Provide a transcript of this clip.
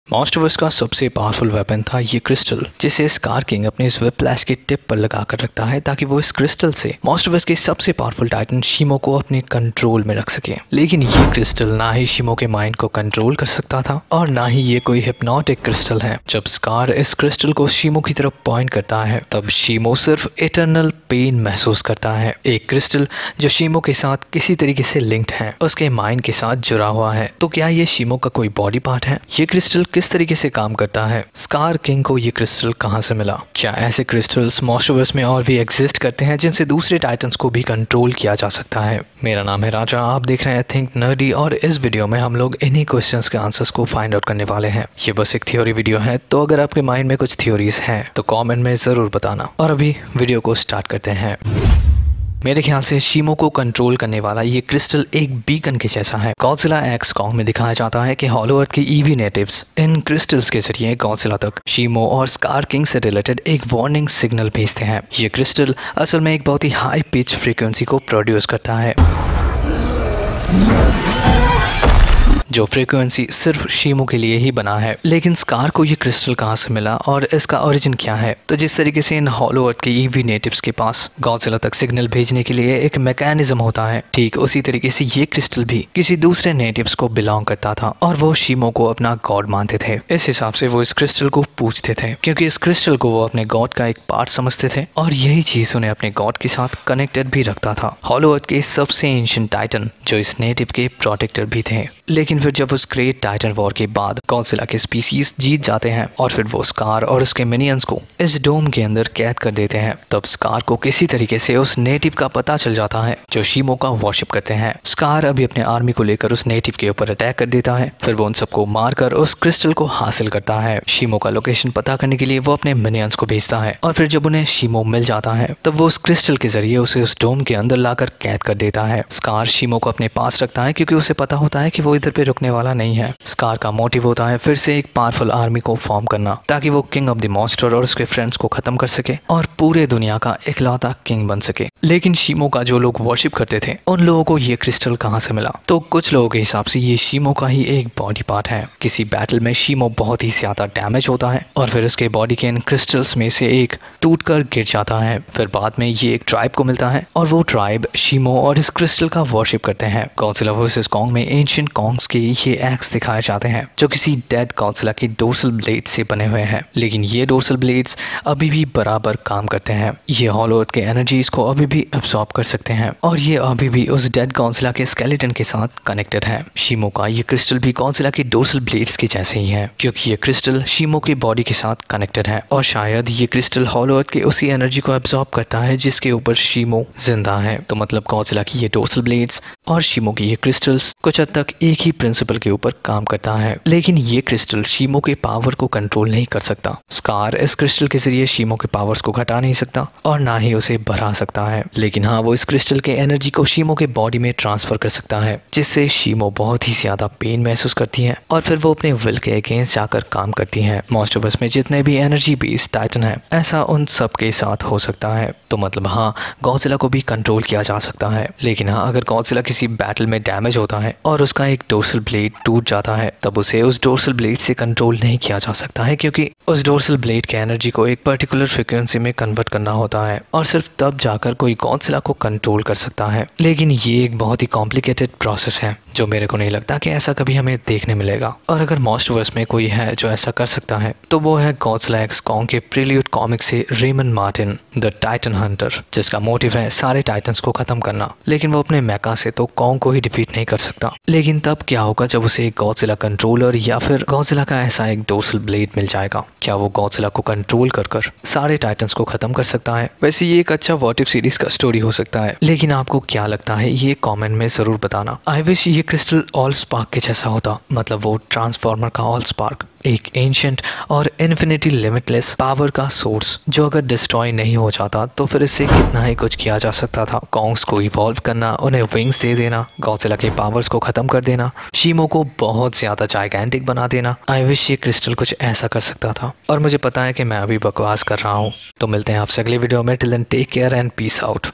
MonsterVerse का सबसे powerful weapon था ये क्रिस्टल, जिसे स्कार किंग अपने इस व्हिप्लैश के टिप पर लगा कर रखता है ताकि वो इस क्रिस्टल से मॉन्स्टरवर्स के सबसे पावरफुल टाइटन शीमो को अपने कंट्रोल में रख सके। लेकिन ये क्रिस्टल ना ही शीमो के माइंड को कंट्रोल कर सकता था और ना ही ये कोई हिप्नोटिक क्रिस्टल है। जब स्कार इस क्रिस्टल को शीमो की तरफ पॉइंट करता है तब शीमो सिर्फ इटर्नल पेन महसूस करता है। एक क्रिस्टल जो शीमो के साथ किसी तरीके से लिंक्ड है, उसके माइंड के साथ जुड़ा हुआ है। तो क्या ये शीमो का कोई बॉडी पार्ट है? ये क्रिस्टल किस तरीके से काम करता है? स्कार किंग को ये क्रिस्टल कहां से मिला? क्या ऐसे क्रिस्टल्स मॉन्स्टरवर्स में और भी एग्जिस्ट करते हैं जिनसे दूसरे टाइटन्स को भी कंट्रोल किया जा सकता है? मेरा नाम है राजा, आप देख रहे हैं थिंक नर्डी और इस वीडियो में हम लोग इन्हीं क्वेश्चंस के आंसर्स को फाइंड आउट करने वाले हैं। ये बस एक थ्योरी वीडियो है, तो अगर आपके माइंड में कुछ थ्योरीज हैं तो कॉमेंट में जरूर बताना। और अभी वीडियो को स्टार्ट करते हैं। मेरे ख्याल से शीमो को कंट्रोल करने वाला ये क्रिस्टल एक बीकन के जैसा है। गॉडजिला एक्स कॉन्ग में दिखाया जाता है कि हॉलो अर्थ के ईवी नेटिव्स इन क्रिस्टल्स के जरिए गॉडजिला तक शीमो और स्कार किंग से रिलेटेड एक वार्निंग सिग्नल भेजते हैं। ये क्रिस्टल असल में एक बहुत ही हाई पिच फ्रीक्वेंसी को प्रोड्यूस करता है, जो फ्रीक्वेंसी सिर्फ शीमो के लिए ही बना है। लेकिन स्कार को ये क्रिस्टल कहाँ से मिला और इसका ओरिजिन क्या है? तो जिस तरीके से इन हॉलो अर्थ के ईवी नेटिव्स के पास गॉडजिला तक सिग्नल भेजने के लिए एक मैकेनिज्म होता है, ठीक उसी तरीके से ये क्रिस्टल भी किसी दूसरे नेटिव्स को बिलोंग करता था और वो शीमो को अपना गॉड मानते थे। इस हिसाब से वो इस क्रिस्टल को पूजते थे, क्योंकि इस क्रिस्टल को वो अपने गॉड का एक पार्ट समझते थे और यही चीज उन्हें अपने गॉड के साथ कनेक्टेड भी रखता था। हॉलो अर्थ के सबसे एंशिएंट टाइटन जो इस नेटिव के प्रोटेक्टर भी थे। लेकिन फिर जब उस ग्रेट टाइटन वॉर के बाद गॉडजिला के स्पीसीज जीत जाते हैं और फिर वो स्कार और उसके मिनियंस को इस डोम के अंदर कैद कर देते हैं, तब स्कार को किसी तरीके से उस नेटिव का पता चल जाता है जो शीमो का वर्शिप करते हैं। स्कार अभी अपने आर्मी को लेकर उस नेटिव के ऊपर अटैक कर देता है, फिर वो उन सबको मारकर उस क्रिस्टल को हासिल करता है। शीमो का लोकेशन पता करने के लिए वो अपने मिनियंस को भेजता है और फिर जब उन्हें शीमो मिल जाता है तब वो उस क्रिस्टल के जरिए उसे उस डोम के अंदर लाकर कैद कर देता है। स्कार शीमो को अपने पास रखता है क्योंकि उसे पता होता है कि वो इधर पे रुकने वाला नहीं है। स्कार का मोटिव होता है फिर से एक पावरफुल आर्मी को फॉर्म करना ताकि वो किंग ऑफ द मॉन्स्टर और उसके फ्रेंड्स को खत्म कर सके और पूरे दुनिया का इकलौता किंग बन सके। लेकिन शीमो का जो लोग वर्शिप करते थे उन लोगों को ये क्रिस्टल कहाँ से मिला? तो कुछ लोगों के हिसाब से ये शीमो का ही एक बॉडी पार्ट है। किसी बैटल में शीमो बहुत ही ज्यादा डैमेज होता है और फिर उसके बॉडी के इन क्रिस्टल्स में से एक टूटकर गिर जाता है। फिर बाद में ये एक ट्राइब को मिलता है और वो ट्राइब शीमो और इस क्रिस्टल का वर्शिप करते हैं। गॉडजिला वर्सेस कॉन्ग में एंशिएंट कॉन्ग्स के ये एक्स दिखाए जाते हैं जो किसी डेड गॉडजिला के डोर्सल ब्लेड से बने हुए हैं। लेकिन ये डोर्सल ब्लेड्स अभी भी बराबर काम करते हैं। ये हॉलो अर्थ के एनर्जीज को अभी भी अब्सॉर्ब कर सकते हैं और ये अभी भी उस डेड गॉडजिला के स्केलेटन के साथ कनेक्टेड है। शीमो का ये क्रिस्टल भी गॉडजिला के डोर्सल ब्लेड्स के जैसे ही है, क्योंकि ये क्रिस्टल शीमो के बॉडी के साथ कनेक्टेड है और शायद ये क्रिस्टल हॉलो अर्थ के उसी एनर्जी को अब्सॉर्ब करता है जिसके ऊपर शीमो जिंदा है। तो मतलब गॉडजिला की ये डोर्सल ब्लेड्स और शीमो की ये क्रिस्टल्स कुछ हद तक एक ही प्रिंसिपल के ऊपर काम करता है। लेकिन ये क्रिस्टल शीमो के पावर को कंट्रोल नहीं कर सकता। स्कार इस क्रिस्टल के जरिए शीमो के पावर्स को घटा नहीं सकता और ना ही उसे बढ़ा सकता है। लेकिन हाँ, वो इस क्रिस्टल के एनर्जी को शीमो के बॉडी में ट्रांसफर कर सकता है, जिससे शीमो बहुत ही ज्यादा पेन महसूस करती है और फिर वो अपने विल के अगेंस्ट जाकर काम करती है। मॉन्स्टरवर्स में जितने भी एनर्जी बेस्ड टाइटन है, ऐसा उन सब के साथ हो सकता है। तो मतलब हाँ, गॉडजिला को भी कंट्रोल किया जा सकता है। लेकिन हाँ, अगर गॉडजिला किसी बैटल में डैमेज होता है और उसका एक डोर्सल ब्लेड टूट जाता है तब उसे उस डोर्सल ब्लेड से कंट्रोल नहीं किया जा सकता है, क्योंकि उस डोर्सल ब्लेड के एनर्जी को एक पर्टिकुलर फ्रीक्वेंसी में कन्वर्ट करना होता है और सिर्फ तब जाकर कोई गॉडजिला को कंट्रोल कर सकता है। लेकिन ये एक बहुत ही कॉम्प्लिकेटेड प्रोसेस है जो मेरे को नहीं लगता कि ऐसा कभी हमें देखने मिलेगा। और अगर मॉन्स्टरवर्स में कोई है जो ऐसा कर सकता है तो वो है गॉडजिला एक्स कॉन्ग के प्रील्यूड कॉमिक से Raymond Martin the Titan Hunter, जिसका मोटिव है सारे टाइटन्स को खत्म करना। लेकिन वो अपने मैका से तो कॉन्ग को ही डिफीट नहीं कर सकता। लेकिन तब क्या होगा जब उसे एक गॉडजिला कंट्रोलर या फिर गॉडजिला का ऐसा एक डोर्सल ब्लेड मिल जाएगा? क्या वो गॉडजिला को कंट्रोल कर सारे टाइटन्स को खत्म कर सकता है? वैसे ये एक अच्छा व्हाट इफ सीरीज का स्टोरी हो सकता है, लेकिन आपको क्या लगता है ये कमेंट में जरूर बताना। आई विश ये क्रिस्टल ऑल स्पार्क के जैसा होता, मतलब वो ट्रांसफॉर्मर का ऑल स्पार्क, एक एंशिएंट और इन्फिनिटी लिमिटलेस पावर का सोर्स जो अगर डिस्ट्रॉय नहीं हो जाता तो फिर इससे कितना ही कुछ किया जा सकता था। कॉन्ग्स को इवॉल्व करना, उन्हें विंग्स दे देना, गॉडजिला के पावर्स को खत्म कर देना, शीमो को बहुत ज्यादा जाइगैंटिक बना देना। आई विश ये क्रिस्टल कुछ ऐसा कर सकता था। और मुझे पता है कि मैं अभी बकवास कर रहा हूँ, तो मिलते हैं आपसे अगले वीडियो में। Till then take care and peace out.